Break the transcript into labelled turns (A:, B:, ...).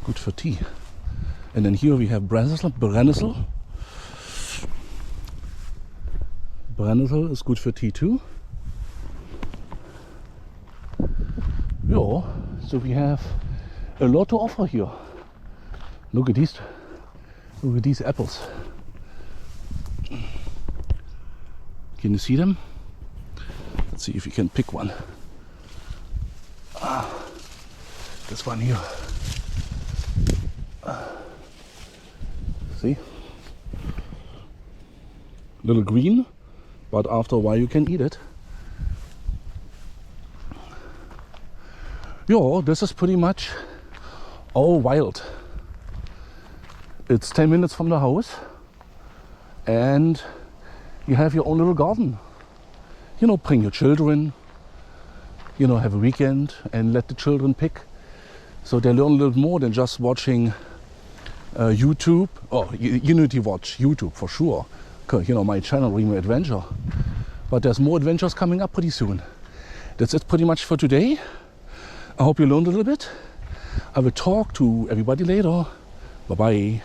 A: good for tea. And then here we have Brennesl. Brennesl is good for tea too. Yeah, so we have a lot to offer here. Look at these apples. Can you see them? Let's see if you can pick one. This one here. See? Little green, but after a while you can eat it. Yeah, this is pretty much all wild. It's 10 minutes from the house and you have your own little garden. You know, bring your children, you know, have a weekend and let the children pick. So they learn a little more than just watching YouTube. Oh, you need to watch YouTube for sure. You know, my channel, Remo Adventure. But there's more adventures coming up pretty soon. That's it pretty much for today. I hope you learned a little bit. I will talk to everybody later. Bye-bye.